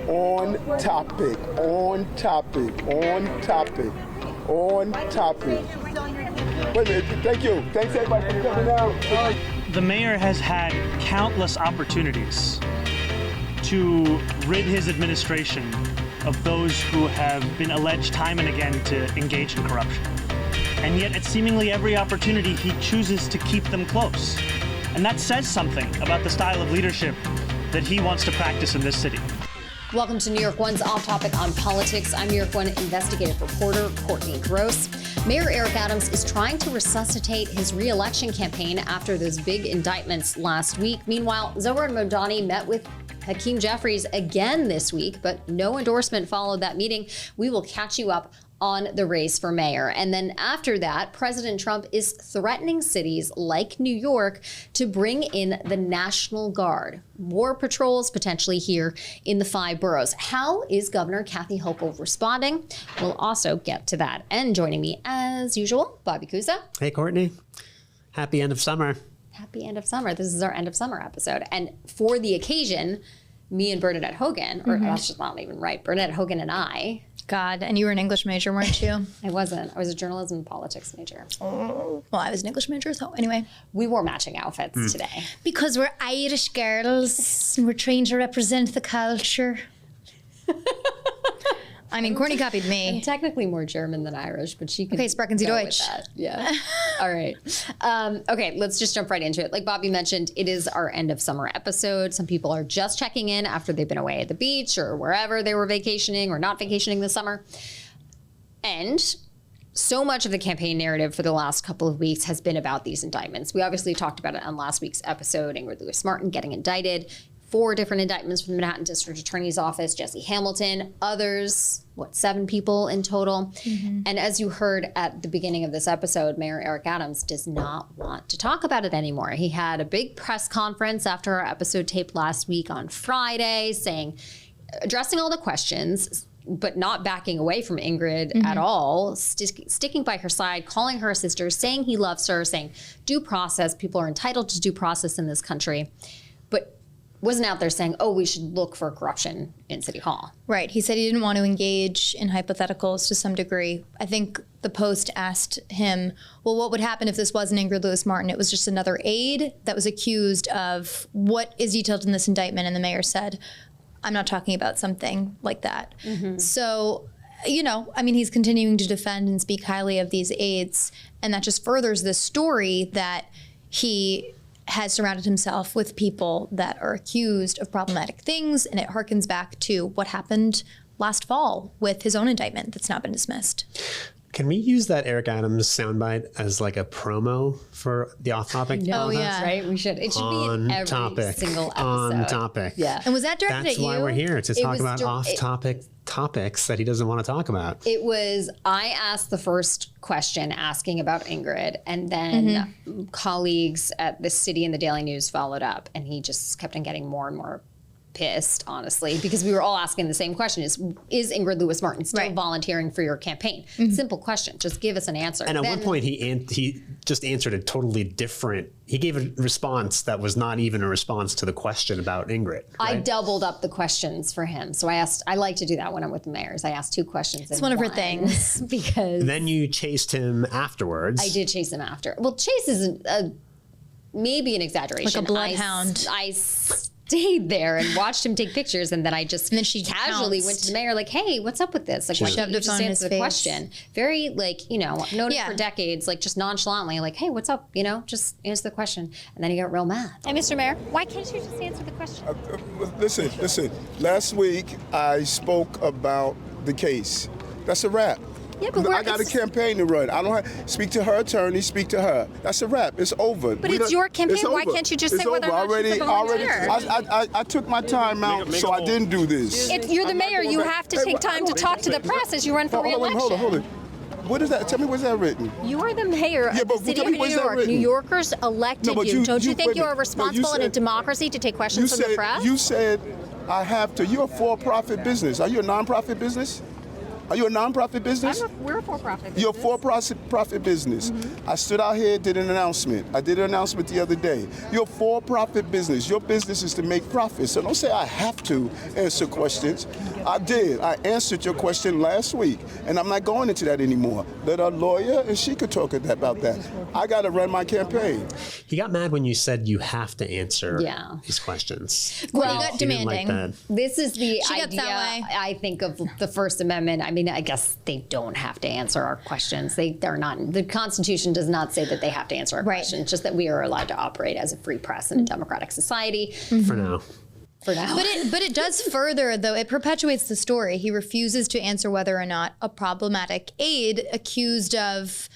On topic, on topic, on topic, on topic. Wait a minute, thank you. Thanks everybody for coming out. The mayor has had countless opportunities to rid his administration of those who have been alleged time and again to engage in corruption. And yet at seemingly every opportunity, he chooses to keep them close. And that says something about the style of leadership that he wants to practice in this city. Welcome to New York One's Off Topic on Politics. I'm New York One investigative reporter Courtney Gross. Mayor Eric Adams is trying to resuscitate his re-election campaign after those big indictments last week. Meanwhile, Zohran Mamdani met with Hakeem Jeffries again this week, but no endorsement followed that meeting. We will catch you up on the race for mayor. And then after that, President Trump is threatening cities like New York to bring in the National Guard. More patrols potentially here in the 5 boroughs. How is Governor Kathy Hochul responding? We'll also get to that. And joining me as usual, Bobby Cuza. Hey, Courtney. Happy end of summer. Happy end of summer. This is our end of summer episode. And for the occasion, me and Bernadette Hogan, or that's just not even right, Bernadette Hogan and I. God, and you were an English major, weren't you? I wasn't. I was a journalism and politics major. Oh. Well, I was an English major, so anyway. We wore matching outfits today. Because we're Irish girls, and we're trying to represent the culture. I mean, Courtney copied me. I'm technically more German than Irish, but she can Okay, sprechen Sie go Deutsch. with that. Yeah. All right. Okay, let's just jump right into it. Like Bobby mentioned, it is our end of summer episode. Some people are just checking in after they've been away at the beach or wherever they were vacationing or not vacationing this summer. And so much of the campaign narrative for the last couple of weeks has been about these indictments. We obviously talked about it on last week's episode, Ingrid Lewis-Martin getting indicted. 4 different indictments from the Manhattan District Attorney's Office, Jesse Hamilton, others, 7 people in total. And as you heard at the beginning of this episode, Mayor Eric Adams does not want to talk about it anymore. He had a big press conference after our episode taped last week on Friday, addressing all the questions, but not backing away from Ingrid at all, sticking by her side, calling her a sister, saying he loves her, saying due process, people are entitled to due process in this country. But wasn't out there saying, oh, we should look for corruption in City Hall. Right. He said he didn't want to engage in hypotheticals to some degree. I think the Post asked him, well, what would happen if this wasn't Ingrid Lewis-Martin? It was just another aide that was accused of what is detailed in this indictment. And the mayor said, I'm not talking about something like that. So, you know, I mean, he's continuing to defend and speak highly of these aides. And that just furthers this story that he has surrounded himself with people that are accused of problematic things, and it harkens back to what happened last fall with his own indictment that's not been dismissed. Can we use that Eric Adams soundbite as like a promo for the Off Topic? Oh, yeah. Right? We should. It should be in every single episode. On topic. Yeah. And was that directed That's at you? why we're here, to talk was about off-topic topics that he doesn't want to talk about. It was, I asked the first question asking about Ingrid, and then colleagues at the City and the Daily News followed up, and he just kept on getting more and more pissed, honestly, because we were all asking the same question: is Ingrid Lewis-Martin still volunteering for your campaign? Simple question. Just give us an answer. And at one point, he just answered a totally different. He gave a response that was not even a response to the question about Ingrid. Right? I doubled up the questions for him. So I like to do that when I'm with the mayors. I ask 2 questions. It's one of her things. Because then you chased him afterwards. I did chase him after. Well, chase is maybe an exaggeration. Like a bloodhound. I stayed there and watched him take pictures, and then I just she casually went to the mayor like, hey, what's up with this? Like, why can't you just answer the question? Very, like, you know, noted for decades, like, just nonchalantly, like, hey, what's up? You know, just answer the question. And then he got real mad. And Mr. Mayor, why can't you just answer the question? Listen. Last week, I spoke about the case. That's a wrap. Yeah, but I got a campaign to run. I don't have speak to her attorney. Speak to her. That's a wrap. It's over. But it's your campaign. Why can't you just say whether or not she's a volunteer? I took my time out, so I didn't do this. You're the mayor. You have to take time to talk to the press as you run for re-election. Hold on. What is that? Tell me, where's that written? You are the mayor of the city of New York. New Yorkers elected you. Don't you think you are responsible in a democracy to take questions from the press? You said I have to. You're a for-profit business. Are you a non-profit business? Are you a nonprofit business? We're a for-profit business. You're a for-profit business. I stood out here, did an announcement. I did an announcement the other day. You're a for-profit business. Your business is to make profits. So don't say I have to answer questions. I did. I answered your question last week, and I'm not going into that anymore. Let a lawyer, and she could talk about that. I got to run my campaign. He got mad when you said you have to answer Yeah. these questions. Well, he got He didn't like demanding. that. This is the She gets idea, that way. I think, of the First Amendment. I mean, I guess they don't have to answer our questions. They're not. The Constitution does not say that they have to answer our Right. questions. Just that we are allowed to operate as a free press in a democratic society. For now. For now. But it does further, though. It perpetuates the story. He refuses to answer whether or not a problematic aide accused of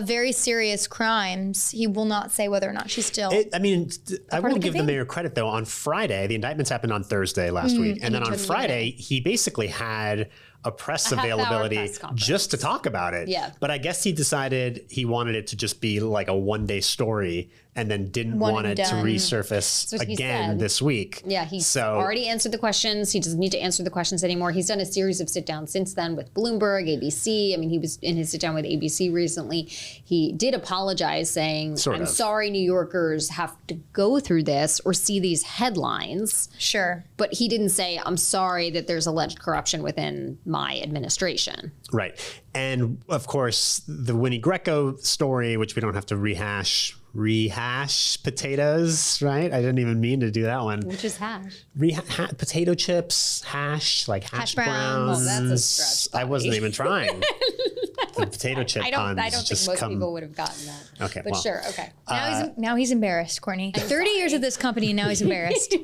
very serious crimes. He will not say whether or not she's still. I want to the give the campaign. mayor credit, though. On Friday, the indictments happened on Thursday last week. And then on turned Friday, he basically had a press A half-hour availability press conference. just to talk about it. Yeah. But I guess he decided he wanted it to just be like a one-day story and then didn't One want and it to done. resurface what he again said. this week. Yeah, he's already answered the questions. He doesn't need to answer the questions anymore. He's done a series of sit-downs since then with Bloomberg, ABC. I mean, he was in his sit-down with ABC recently. He did apologize, saying, Sort I'm of. sorry New Yorkers have to go through this or see these headlines. Sure. But he didn't say, I'm sorry that there's alleged corruption within my administration. Right. And of course, the Winnie Greco story, which we don't have to rehash potatoes, right? I didn't even mean to do that one. Which is hash. Potato chips, hash, like hash browns. browns. Well, that's a stretch, I wasn't Bobby. even trying. The potato chip I don't puns think just most come. people would have gotten that. Okay, But well. sure, okay. Now he's embarrassed, Courtney. 30 years at this company, and now he's embarrassed.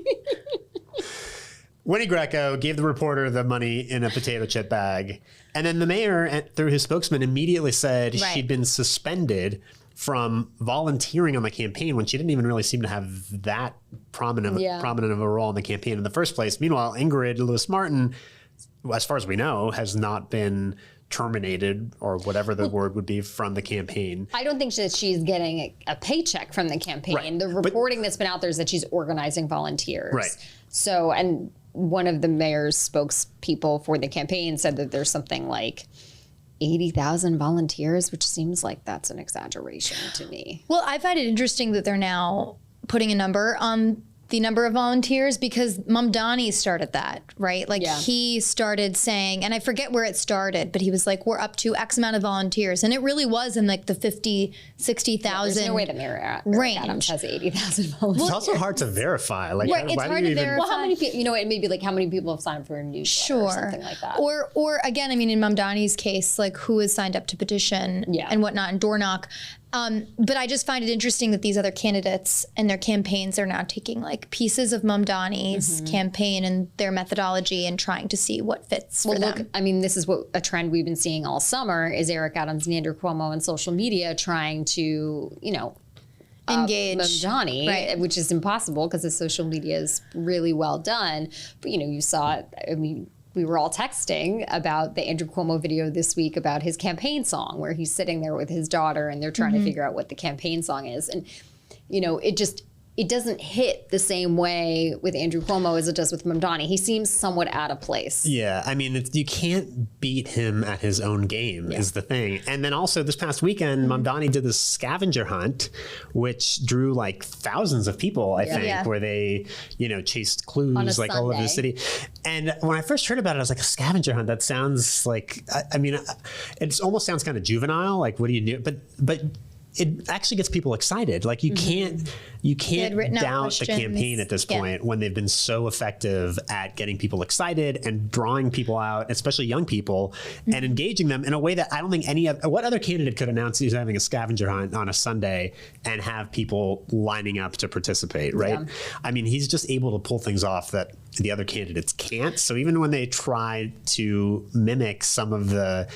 Winnie Greco gave the reporter the money in a potato chip bag. And then the mayor, through his spokesman, immediately said Right. she'd been suspended from volunteering on the campaign when she didn't even really seem to have that prominent of a role in the campaign in the first place. Meanwhile, Ingrid Lewis Martin, as far as we know, has not been terminated or whatever the word would be from the campaign. I don't think that she's getting a paycheck from the campaign. Right. The But- reporting that's been out there is that she's organizing volunteers. Right. So, and one of the mayor's spokespeople for the campaign said that there's something like 80,000 volunteers, which seems like that's an exaggeration to me. Well, I find it interesting that they're now putting a number on the number of volunteers because Mamdani started that, right? Like Yeah. he started saying, and I forget where it started, but he was like, we're up to X amount of volunteers. And it really was in like the 50, 60,000 There's no way that Mayor range. Adams has 80,000 volunteers. It's also hard to verify. Like, Right, it's why do hard you to even- verify. Well, how many people, it may be like how many people have signed up for a newsletter or something like that. Or again, I mean, in Mamdani's case, like who has signed up to petition Yeah. and whatnot and door knock. But I just find it interesting that these other candidates and their campaigns are now taking like pieces of Mamdani's campaign and their methodology and trying to see what fits for them. Look, I mean, this is what a trend we've been seeing all summer is Eric Adams and Andrew Cuomo on social media trying to, Engage. Mamdani, Right. which is impossible because his social media is really well done. But, you saw it. I mean, we were all texting about the Andrew Cuomo video this week about his campaign song where he's sitting there with his daughter and they're trying to figure out what the campaign song is. And, it doesn't hit the same way with Andrew Cuomo as it does with Mamdani. He seems somewhat out of place. Yeah, I mean, you can't beat him at his own game is the thing. And then also this past weekend, Mamdani did this scavenger hunt, which drew like thousands of people, I think, Yeah. where they, chased clues like all over the Sunday. city. And when I first heard about it, I was like, a scavenger hunt? That sounds like, it almost sounds kind of juvenile. Like, what do you do? But it actually gets people excited. Like you can't written out doubt the questions. campaign at this Yeah. point when they've been so effective at getting people excited and drawing people out, especially young people, and engaging them in a way that I don't think what other candidate could announce he's having a scavenger hunt on a Sunday and have people lining up to participate, right? Yeah. I mean, he's just able to pull things off that the other candidates can't. So even when they try to mimic some of the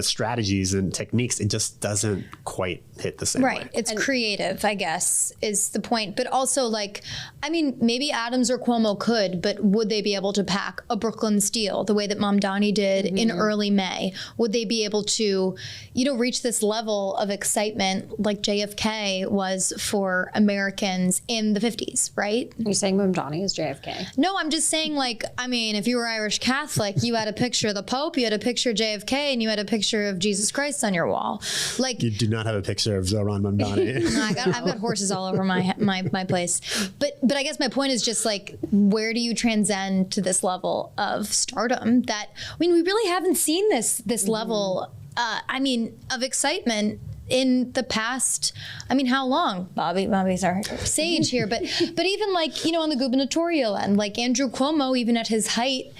strategies and techniques, it just doesn't quite hit the same way. It's creative, I guess, is the point. But also, like, I mean, maybe Adams or Cuomo could, but would they be able to pack a Brooklyn Steel the way that Mamdani did in early May? Would they be able to, reach this level of excitement like JFK was for Americans in the 50s, right? Are you saying Mamdani is JFK? No, I'm just saying, like, I mean, if you were Irish Catholic, you had a picture of the Pope, you had a picture of JFK, and you had a picture of Jesus Christ on your wall. Like, you do not have a picture of Zohran Mamdani. No, I've got horses all over my place. But I guess my point is just like, where do you transcend to this level of stardom that, I mean, we really haven't seen this level, of excitement in the past. I mean, how long? Bobby's our sage here, but even like, on the gubernatorial end, like Andrew Cuomo, even at his height,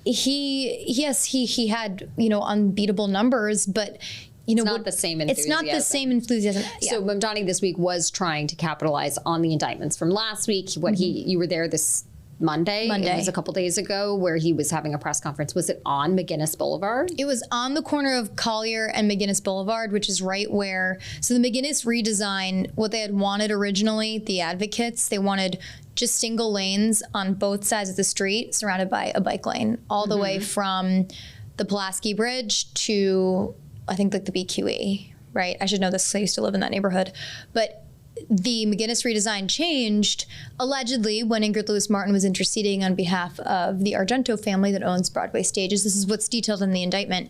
he had, unbeatable numbers, but it's not the same enthusiasm. It's not the same enthusiasm. Yeah. So Mamdani this week was trying to capitalize on the indictments from last week. You were there this Monday. It was a couple days ago where he was having a press conference. Was it on McGinnis Boulevard? It was on the corner of Collier and McGinnis Boulevard, which is right where, so the McGinnis redesign, what they had wanted originally, the advocates, they wanted just single lanes on both sides of the street surrounded by a bike lane, all the way from the Pulaski Bridge to, I think, like the BQE, right? I should know this because I used to live in that neighborhood. But the McGinnis redesign changed allegedly when Ingrid Lewis-Martin was interceding on behalf of the Argento family that owns Broadway stages. This is what's detailed in the indictment.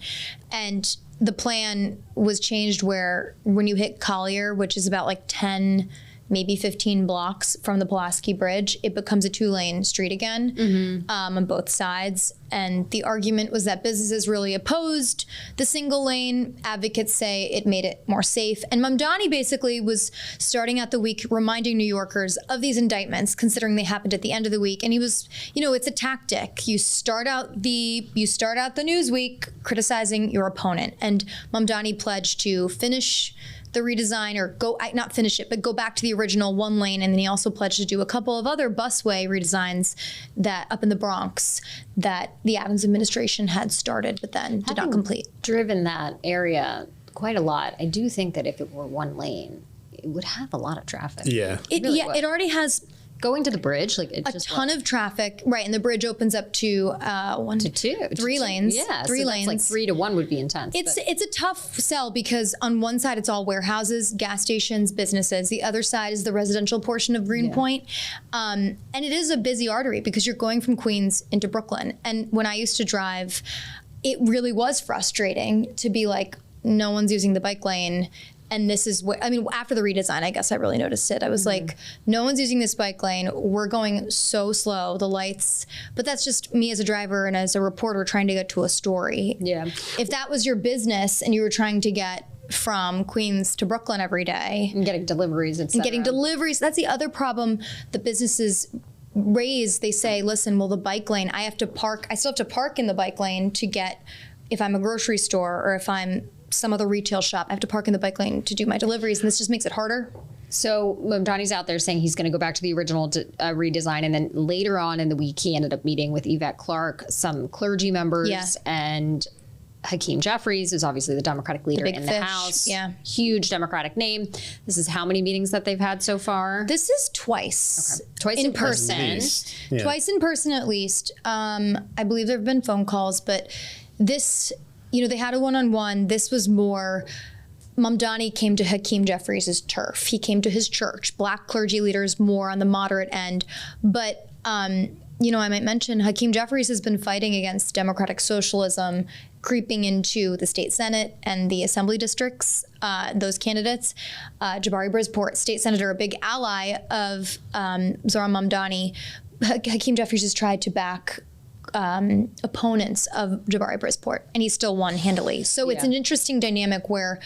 And the plan was changed where when you hit Collier, which is about like 10, maybe 15 blocks from the Pulaski Bridge, it becomes a 2-lane street again on both sides. And the argument was that businesses really opposed the single lane. Advocates say it made it more safe. And Mamdani basically was starting out the week reminding New Yorkers of these indictments, considering they happened at the end of the week. And he was, it's a tactic. You start out the news week criticizing your opponent. And Mamdani pledged to finish the redesign, or not finish it, but go back to the original 1 lane. And then he also pledged to do a couple of other busway redesigns that up in the Bronx that the Adams administration had started, but then did not complete. Driven that area quite a lot. I do think that if it were 1 lane, it would have a lot of traffic. Yeah. It already has. Going to the bridge, like it's a ton of traffic, right? And the bridge opens up to 1 to 2, 3 lanes. Yeah, 3 lanes. Like 3 to 1 would be intense. It's a tough sell because on one side it's all warehouses, gas stations, businesses. The other side is the residential portion of Greenpoint, and it is a busy artery because you're going from Queens into Brooklyn. And when I used to drive, it really was frustrating to be like, no one's using the bike lane. And this is what, after the redesign, I guess I really noticed it. I was like, no one's using this bike lane. We're going so slow, the lights. But that's just me as a driver and as a reporter trying to get to a story. Yeah. If that was your business and you were trying to get from Queens to Brooklyn every day. And getting deliveries, et cetera. And getting deliveries. That's the other problem the businesses raise. They say, listen, well, the bike lane, I still have to park in the bike lane to get, if I'm a grocery store or if I'm some other retail shop, I have to park in the bike lane to do my deliveries, and this just makes it harder. So Mamdani's out there saying he's going to go back to the original redesign, and then later on in the week, he ended up meeting with Yvette Clarke, some clergy members, and Hakeem Jeffries, who's obviously the Democratic leader in the House. Yeah. Huge Democratic name. This is how many meetings that they've had so far? This is twice. Okay. Twice in person. Yeah. Twice in person at least. I believe there have been phone calls, but this, they had a one-on-one. This was more, Mamdani came to Hakeem Jeffries' turf. He came to his church. Black clergy leaders more on the moderate end. But, I might mention Hakeem Jeffries has been fighting against democratic socialism creeping into the state Senate and the assembly districts, those candidates. Jabari Brisport, state senator, a big ally of Zohran Mamdani. Hakeem Jeffries has tried to back opponents of Jabari Brisport, and he still won handily. So it's an interesting dynamic where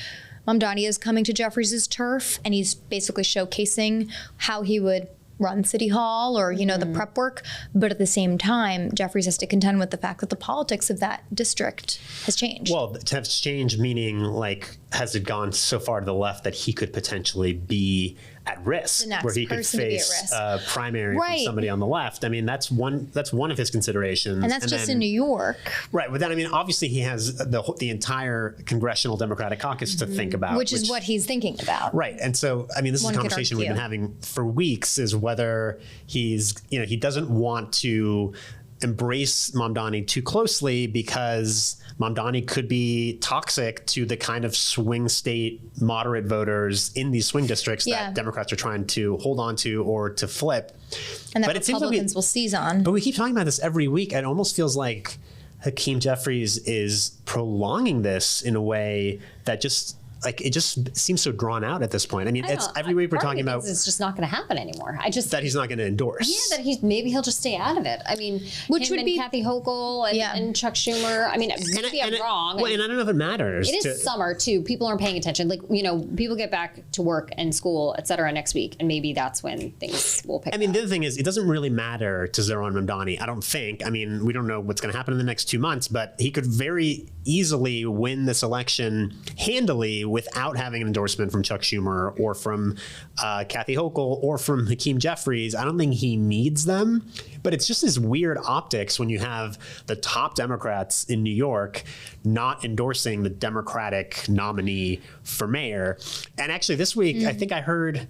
Mamdani is coming to Jeffries' turf, and he's basically showcasing how he would run City Hall or, the prep work. But at the same time, Jeffries has to contend with the fact that the politics of that district has changed. Well, to have changed meaning like has it gone so far to the left that he could potentially be at risk, where he could face a primary from somebody on the left. I mean, that's one of his considerations. And that's just in New York. Right. But then, I mean, obviously he has the entire congressional Democratic caucus to think about. Which is what he's thinking about. Right. And so, I mean, this is a conversation we've been having for weeks, is whether he doesn't want to embrace Mamdani too closely, because Mamdani could be toxic to the kind of swing state moderate voters in these swing districts that Democrats are trying to hold on to or to flip. And that Republicans will seize on. But we keep talking about this every week. It almost feels like Hakeem Jeffries is prolonging this in a way that it just seems so drawn out at this point. I mean, it's every week we're talking about it's just not going to happen anymore. That he's not going to endorse. Yeah, that maybe he'll just stay out of it. I mean, which would be Kathy Hochul and Chuck Schumer. I mean, maybe I'm wrong. And I don't know if it matters. It is summer too. People aren't paying attention. Like, people get back to work and school, et cetera, next week, and maybe that's when things will pick up. I mean, the other thing is, it doesn't really matter to Zohran Mamdani, I don't think. I mean, we don't know what's going to happen in the next 2 months, but he could very easily win this election handily without having an endorsement from Chuck Schumer or from Kathy Hochul or from Hakeem Jeffries. I don't think he needs them, but it's just this weird optics when you have the top Democrats in New York not endorsing the Democratic nominee for mayor. And actually this week, I think I've heard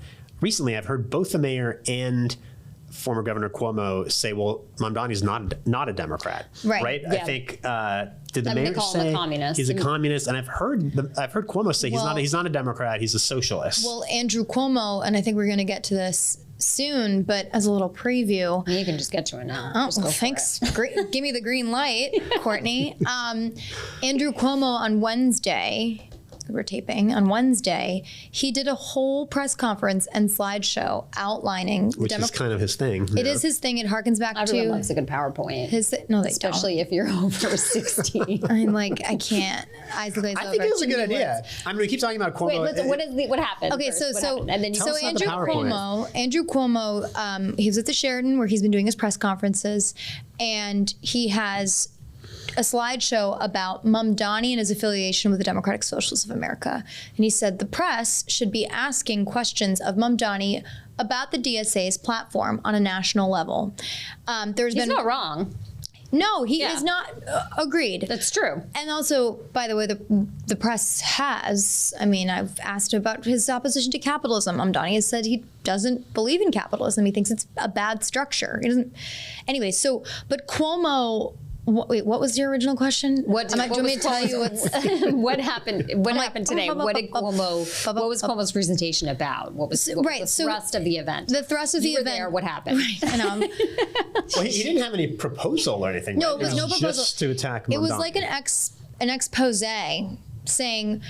both the mayor and former Governor Cuomo say, well, Mamdani's not a Democrat, right? Yeah. I think did the mayor say he's a communist? And I've heard Cuomo say he's not a Democrat, he's a socialist. Well, Andrew Cuomo, and I think we're going to get to this soon, but as a little preview, you can just get to it now. Oh, thanks. Great. Give me the green light, Courtney. Andrew Cuomo on Wednesday. We're taping on Wednesday, he did a whole press conference and slideshow outlining which is kind of his thing. It is his thing. It harkens back Everyone likes a good PowerPoint. Especially if you're over 60. I'm like, I can't. I think it was a good idea. I mean, we keep talking about Cuomo. Wait, what happened? Okay, first? Andrew Cuomo, he was at the Sheraton where he's been doing his press conferences, and he has a slideshow about Mamdani and his affiliation with the Democratic Socialists of America. And he said the press should be asking questions of Mamdani about the DSA's platform on a national level. He's not wrong. No, he is not. Agreed. That's true. And also, by the way, the press has, I've asked about his opposition to capitalism. Mamdani has said he doesn't believe in capitalism. He thinks it's a bad structure. He doesn't. Anyway, but Cuomo. Wait, what was your original question? Do you want me to tell you what happened? What happened today? What was Cuomo's presentation about? What was the thrust of the event? The thrust of the event. There, what happened? Right. Well, he didn't have any proposal or anything. No, right? it was no proposal. Just to attack Mamdani. It was like an expose saying,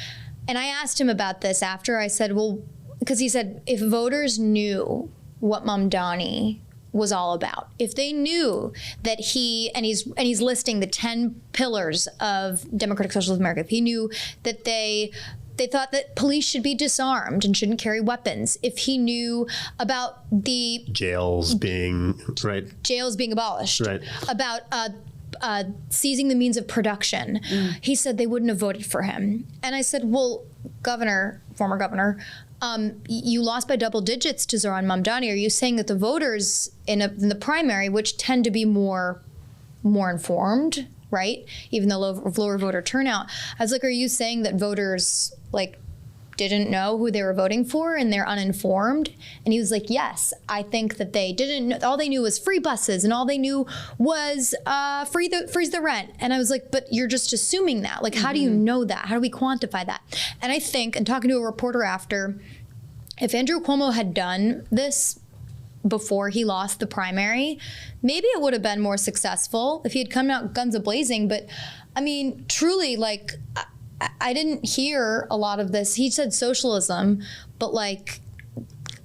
and I asked him about this after. I said, well, because he said if voters knew what Mamdani was all about, if they knew that he's listing the 10 pillars of Democratic Socialists of America, if he knew that they thought that police should be disarmed and shouldn't carry weapons, if he knew about the jails being abolished, right, about seizing the means of production, he said they wouldn't have voted for him. And I said, well, former governor, you lost by double digits to Zohran Mamdani. Are you saying that the voters in the primary, which tend to be more informed, right? Even though lower voter turnout, I was like, are you saying that voters didn't know who they were voting for and they're uninformed? And he was like, yes, I think that they didn't know. All they knew was free buses and all they knew was freeze the rent. And I was like, but you're just assuming that. How do you know that? How do we quantify that? And I think, and talking to a reporter after, if Andrew Cuomo had done this before he lost the primary, maybe it would have been more successful if he had come out guns a-blazing. But truly, I didn't hear a lot of this. He said socialism, but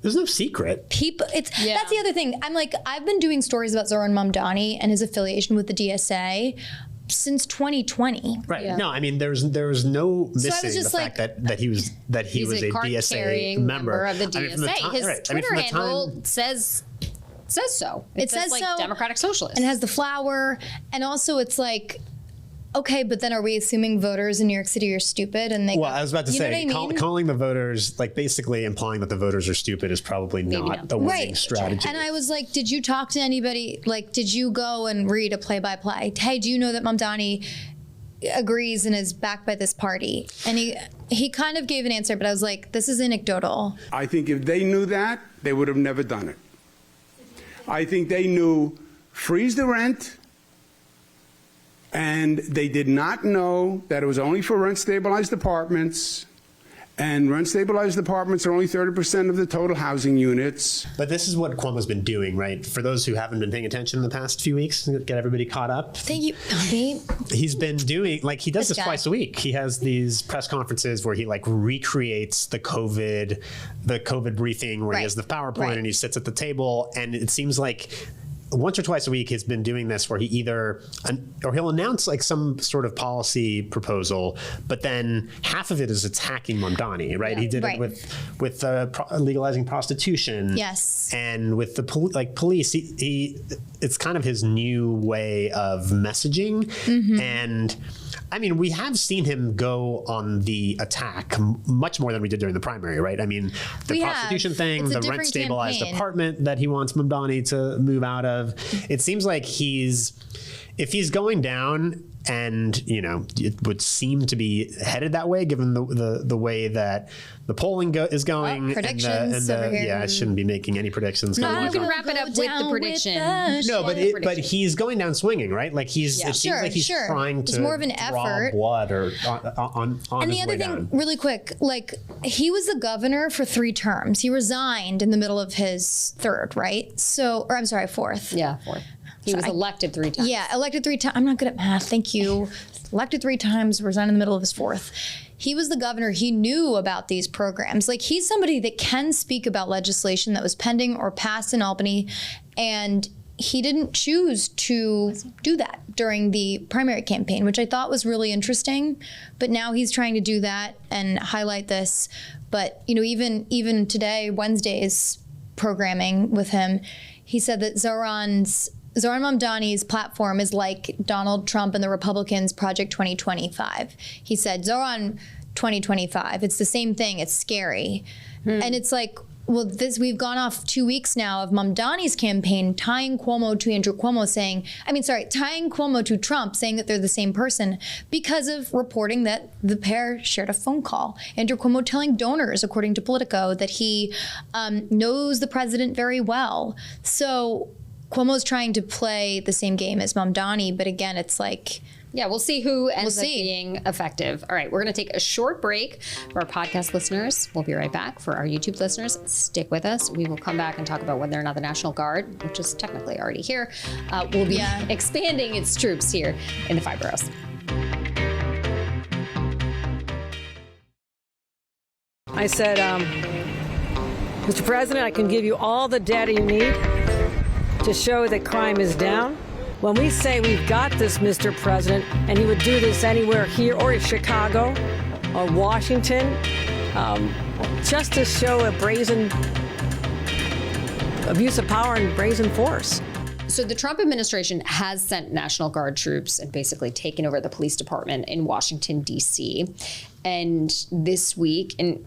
there's no secret. That's the other thing. I've been doing stories about Zohran Mamdani and his affiliation with the DSA since 2020. Right. Yeah. No, there was no missing the fact that he was a DSA member of the DSA. His Twitter handle says so. It says so. Democratic Socialist. And it has the flower. And also it's okay, but then are we assuming voters in New York City are stupid? And I was about to say, know what I mean? calling the voters, like basically implying that the voters are stupid is probably not the winning strategy. And I was like, did you talk to anybody? Like, did you go and read a play-by-play? Hey, do you know that Mamdani agrees and is backed by this party? And he kind of gave an answer, but I was like, this is anecdotal. I think if they knew that, they would have never done it. I think they knew freeze the rent, and they did not know that it was only for rent-stabilized apartments, and rent-stabilized apartments are only 30% of the total housing units. But this is what Cuomo's been doing, right? For those who haven't been paying attention in the past few weeks, get everybody caught up. Thank you, Bobby. He's been doing, like, he does this guy. twice a week. He has these press conferences where he like recreates the COVID briefing where he has the PowerPoint and he sits at the table, and it seems like once or twice a week he's been doing this where he he'll announce like some sort of policy proposal, but then half of it is attacking Mamdani, right? He did it with legalizing prostitution. Yes. And with the police, it's kind of his new way of messaging. And I mean, we have seen him go on the attack much more than we did during the primary, right? I mean, the prostitution thing, the rent stabilized apartment that he wants Mamdani to move out of. It seems like if he's going down, and it would seem to be headed that way given the way that the polling is going. Predictions over here. I shouldn't be making any predictions. No, you can wrap it up with the prediction. No, but he's going down swinging, right? Like it seems like he's trying to it's more of an draw effort. Blood or on and his the other way thing, down. really quick, like he was the governor for 3 terms. He resigned in the middle of his 3rd, right? Fourth. Yeah, 4th. He was elected 3 times. Yeah, elected 3 times. I'm not good at math. Thank you. Elected 3 times, resigned in the middle of his 4th. He was the governor. He knew about these programs. Like, he's somebody that can speak about legislation that was pending or passed in Albany, and he didn't choose to do that during the primary campaign, which I thought was really interesting. But now he's trying to do that and highlight this. But even today, Wednesday's programming with him, he said that Zohran Mamdani's platform is like Donald Trump and the Republicans' Project 2025. He said, Zohran 2025, it's the same thing, it's scary. And it's like, well, we've gone off 2 weeks now of Mamdani's campaign tying Cuomo to Andrew Cuomo tying Cuomo to Trump, saying that they're the same person because of reporting that the pair shared a phone call. Andrew Cuomo telling donors, according to Politico, that he knows the president very well. So Cuomo's trying to play the same game as Mamdani, but again, it's like... Yeah, we'll see who ends up being effective. All right, we're going to take a short break for our podcast listeners. We'll be right back. For our YouTube listeners, stick with us. We will come back and talk about whether or not the National Guard, which is technically already here, will be expanding its troops here in the 5 boroughs. I said, Mr. President, I can give you all the data you need to show that crime is down. When we say we've got this, Mr. President, and he would do this anywhere here or in Chicago or Washington, just to show a brazen abuse of power and brazen force. So the Trump administration has sent National Guard troops and basically taken over the police department in Washington, D.C. And this week, and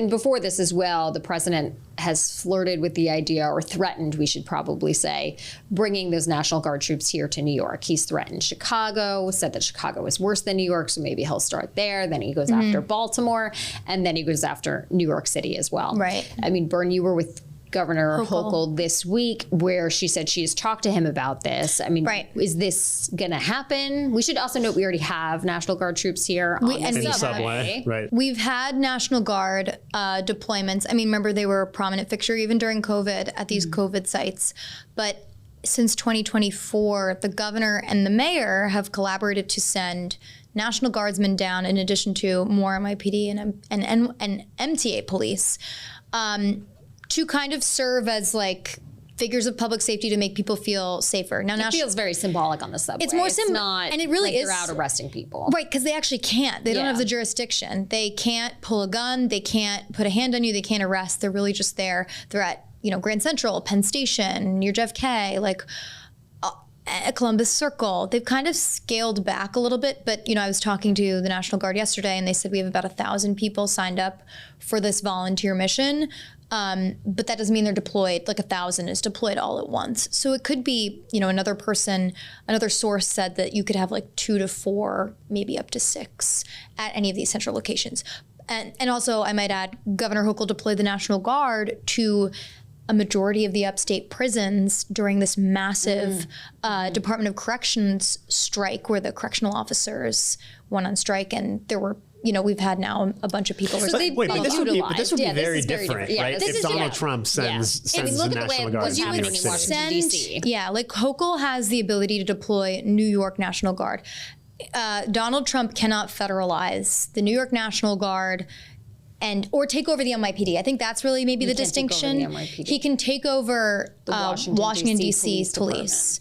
before this as well, the president has flirted with the idea, or threatened, we should probably say, bringing those National Guard troops here to New York. He's threatened Chicago, said that Chicago is worse than New York, so maybe he'll start there. Then he goes after Baltimore, and then he goes after New York City as well. Right. I mean, Bern, you were with Governor Hochul this week, where she said she has talked to him about this. I mean, is this going to happen? We should also note we already have National Guard troops here on the subway. Right. We've had National Guard deployments. I mean, remember, they were a prominent fixture even during COVID at these COVID sites. But since 2024, the governor and the mayor have collaborated to send National Guardsmen down, in addition to more MIPD and MTA police, to kind of serve as like figures of public safety to make people feel safer. Now, it feels very symbolic on the subway. It's more not, and it really like is. They're out arresting people, right? Because they actually can't. They don't have the jurisdiction. They can't pull a gun. They can't put a hand on you. They can't arrest. They're really just there. They're at Grand Central, Penn Station, near JFK, like. Columbus Circle. They've kind of scaled back a little bit, but I was talking to the National Guard yesterday and they said we have about 1,000 people signed up for this volunteer mission. But that doesn't mean they're deployed, like 1,000 is deployed all at once. So it could be, another source said that you could have like 2 to 4, maybe up to 6 at any of these central locations. And also I might add, Governor Hochul deployed the National Guard to a majority of the upstate prisons during this massive Department of Corrections strike where the correctional officers went on strike, and there were, we've had now a bunch of people. So but this would be very different, yeah, right? If Donald Trump sends the National Guard to New York City. DC. Yeah, like Hochul has the ability to deploy New York National Guard. Donald Trump cannot federalize the New York National Guard or take over the NYPD. I think that's really maybe the distinction. He can take over the Washington D.C. police.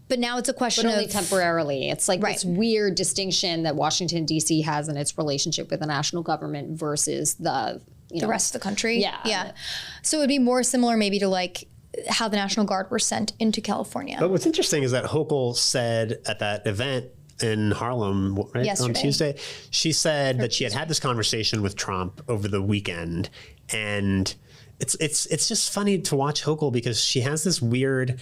But now it's a question but only temporarily. It's like this weird distinction that Washington, D.C. has in its relationship with the national government versus the rest of the country. Yeah. So it would be more similar maybe to like how the National Guard were sent into California. But what's interesting is that Hochul said at that event in Harlem, right, on Tuesday, she said that she had this conversation with Trump over the weekend, and it's just funny to watch Hochul because she has this weird,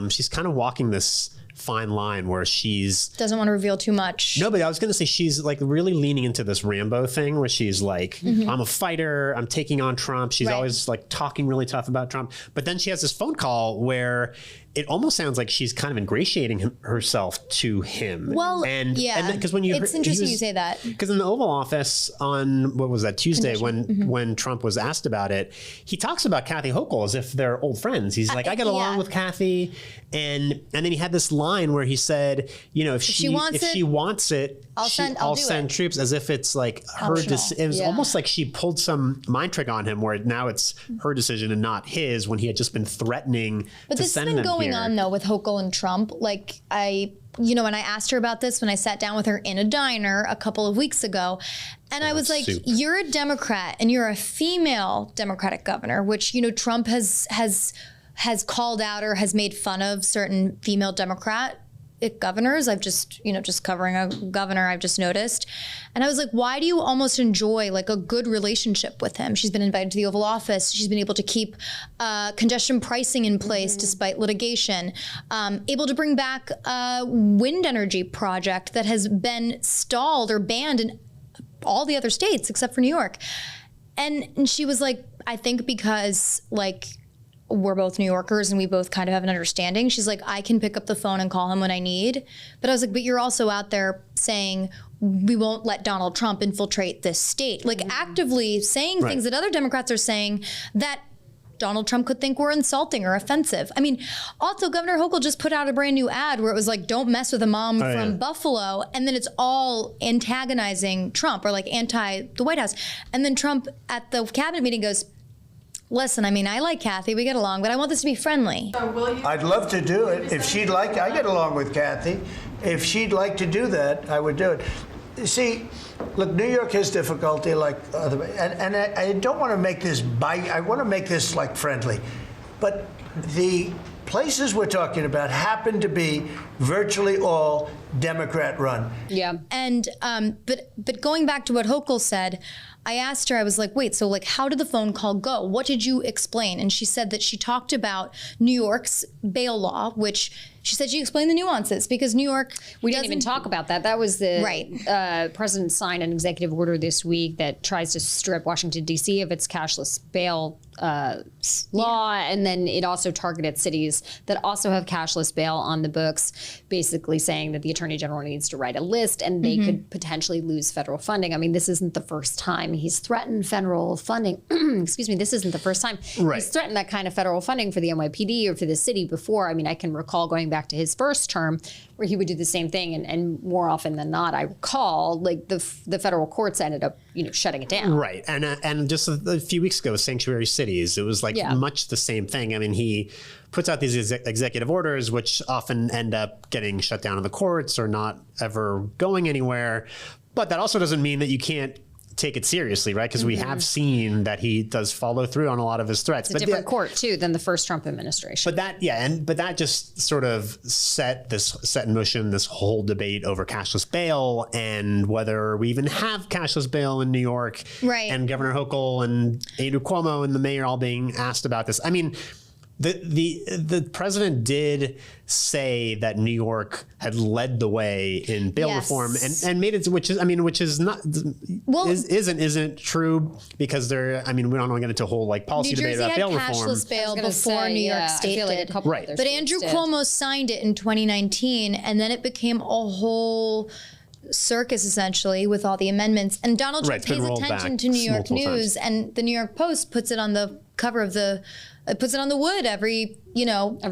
she's kind of walking this fine line where she's doesn't want to reveal too much. No, but I was going to say she's like really leaning into this Rambo thing where she's like, I'm a fighter, I'm taking on Trump. She's always like talking really tough about Trump. But then she has this phone call where it almost sounds like she's kind of ingratiating herself to him. Well, and because when it's interesting you say that, because in the Oval Office on what was that Tuesday when Trump was asked about it, he talks about Kathy Hochul as if they're old friends. He's like, I get along with Kathy, and then he had this line where he said, if she wants it, I'll send troops, as if it's like her decision. It was almost like she pulled some mind trick on him, where now it's her decision and not his, when he had just been threatening to send them here. Going on though with Hochul and Trump, like when I asked her about this when I sat down with her in a diner a couple of weeks ago, and I was like, you're a Democrat and you're a female Democratic governor, which Trump has called out or has made fun of certain female Democrat governors. I've just covering a governor, I've just noticed. And I was like, why do you almost enjoy like a good relationship with him? She's been invited to the Oval Office. She's been able to keep congestion pricing in place despite litigation, able to bring back a wind energy project that has been stalled or banned in all the other states except for New York. And she was like, I think because like, we're both New Yorkers and we both kind of have an understanding. She's like, I can pick up the phone and call him when I need. But I was like, but you're also out there saying we won't let Donald Trump infiltrate this state. Like actively saying things that other Democrats are saying that Donald Trump could think were insulting or offensive. I mean, also Governor Hochul just put out a brand new ad where it was like, don't mess with a mom from Buffalo. And then it's all antagonizing Trump or like anti the White House. And then Trump at the cabinet meeting goes, listen, I mean, I like Kathy, we get along, but I want this to be friendly. I'd love to do it. If she'd like, I get along with Kathy. If she'd like to do that, I would do it. See, look, New York has difficulty like other, and I don't want to make this I want to make this like friendly. But the places we're talking about happen to be virtually all Democrat run. Yeah. And but going back to what Hochul said, I asked her, I was like, wait, so like how did the phone call go? What did you explain? And she said that she talked about New York's bail law, which she said she explained the nuances because New York. We didn't even talk about that. That was the president signed an executive order this week that tries to strip Washington, D.C. of its cashless bail law. And then it also targeted cities that also have cashless bail on the books, basically saying that the attorney general needs to write a list and they could potentially lose federal funding. I mean, this isn't the first time he's threatened federal funding. Excuse me, this isn't the first time he's threatened that kind of federal funding for the NYPD or for the city before. I mean, I can recall going back to his first term where he would do the same thing, and more often than not, I recall, like the federal courts ended up, shutting it down. Right, and just a few weeks ago, sanctuary cities, it was like much the same thing. I mean, he puts out these executive orders, which often end up getting shut down in the courts or not ever going anywhere. But that also doesn't mean that you can't take it seriously, right? Because we have seen that he does follow through on a lot of his threats. It's a different court too than the first Trump administration. But that just sort of set in motion this whole debate over cashless bail and whether we even have cashless bail in New York. Right. And Governor Hochul and aide Cuomo and the mayor all being asked about this. I mean, the president did say that New York had led the way in bail reform and made it, which is not isn't true because we don't want to get into a whole policy debate about bail reform. New Jersey had cashless bail before New York State did. Right. But Andrew Cuomo signed it in 2019, and then it became a whole circus essentially with all the amendments. And Donald Trump pays attention to New York news, and the New York Post puts it on the cover of puts it on the wood every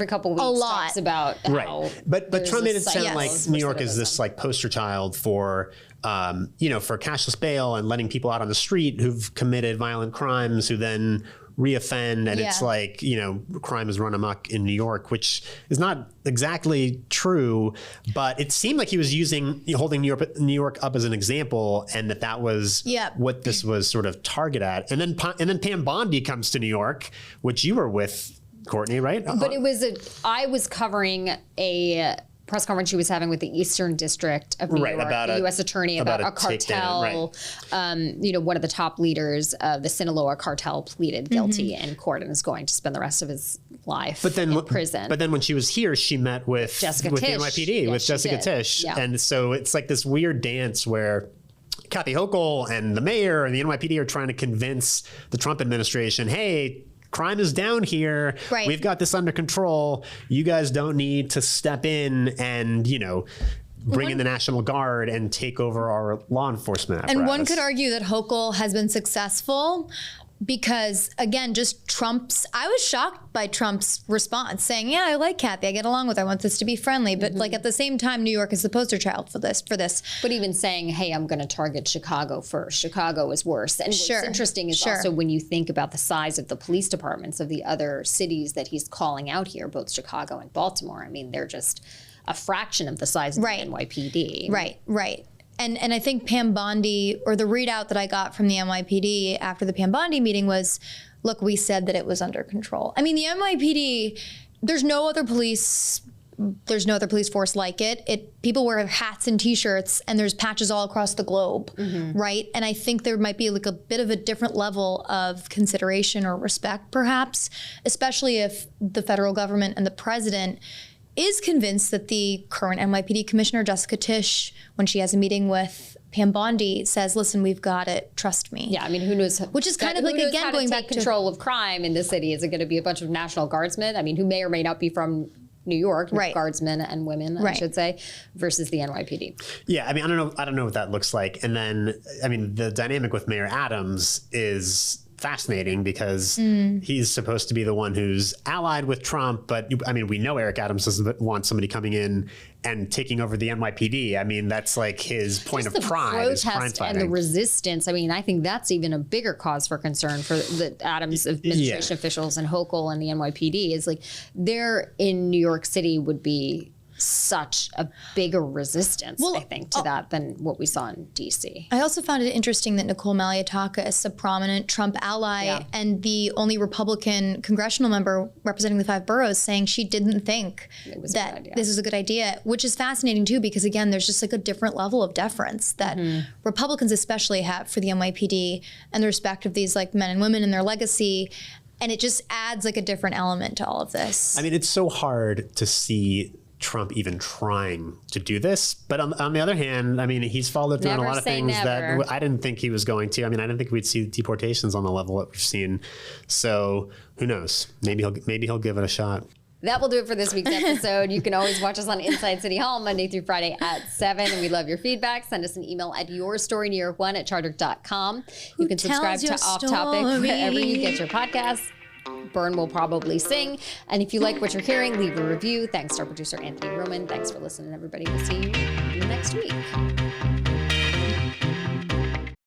couple of weeks. A lot talks about how but Trump made it sound like New York is this poster child for for cashless bail and letting people out on the street who've committed violent crimes who then reoffend, and it's crime is run amok in New York, which is not exactly true, but it seemed like he was holding New York up as an example, and that was what this was sort of targeted at. And then Pam Bondi comes to New York, which you were with, Courtney, right? But I was covering a press conference she was having with the Eastern District of New York, the U.S. attorney about a cartel. One of the top leaders of the Sinaloa cartel pleaded guilty in court and is going to spend the rest of his life in prison. But then when she was here, she met with the NYPD, with Jessica Tisch. Yeah. And so it's like this weird dance where Kathy Hochul and the mayor and the NYPD are trying to convince the Trump administration, hey, crime is down here. Right. We've got this under control. You guys don't need to step in and, bring in the National Guard and take over our law enforcement apparatus. And one could argue that Hochul has been successful because, again, I was shocked by Trump's response saying, yeah, I like Kathy. I get along with her. I want this to be friendly. But at the same time, New York is the poster child for this. But even saying, hey, I'm going to target Chicago first. Chicago is worse. And what's interesting is also when you think about the size of the police departments of the other cities that he's calling out here, both Chicago and Baltimore. I mean, they're just a fraction of the size of the NYPD. Right. And I think Pam Bondi, or the readout that I got from the NYPD after the Pam Bondi meeting was, look, we said that it was under control. I mean, the NYPD, there's no other police force like it. People wear hats and T-shirts, and there's patches all across the globe, right? And I think there might be a bit of a different level of consideration or respect, perhaps, especially if the federal government and the president is convinced that the current NYPD commissioner, Jessica Tisch, when she has a meeting with Pam Bondi, says, listen, we've got it, trust me. Yeah, I mean, who knows? Which is kind of again, going back to control of crime in the city. Is it going to be a bunch of National Guardsmen? I mean, who may or may not be from New York, guardsmen and women, I should say, versus the NYPD. Yeah, I mean, I don't know what that looks like. And then, I mean, the dynamic with Mayor Adams is fascinating because he's supposed to be the one who's allied with Trump. But I mean, we know Eric Adams doesn't want somebody coming in and taking over the NYPD. I mean, that's like his point of pride. Just the protest and the resistance. I mean, I think that's even a bigger cause for concern for the Adams administration officials and Hochul and the NYPD is like they're in New York City would be such a bigger resistance, I think, to that than what we saw in D.C. I also found it interesting that Nicole Malliotakis is a prominent Trump ally and the only Republican congressional member representing the 5 boroughs saying she didn't think that this was a good idea, which is fascinating too because, again, there's just like a different level of deference that Republicans especially have for the NYPD and the respect of these like men and women and their legacy. And it just adds like a different element to all of this. I mean, it's so hard to see Trump even trying to do this. But on the other hand, I mean, he's followed through on a lot of things that I didn't think he was going to. I mean, I didn't think we'd see deportations on the level that we've seen. So who knows? Maybe he'll give it a shot. That will do it for this week's episode. You can always watch us on Inside City Hall Monday through Friday at 7. And we love your feedback. Send us an email at yourstorynewyou're1@charter.com. You can subscribe to Off Topic wherever you get your podcasts. Bern will probably sing. And if you like what you're hearing, leave a review. Thanks to our producer, Anthony Roman. Thanks for listening, everybody. We'll see you next week.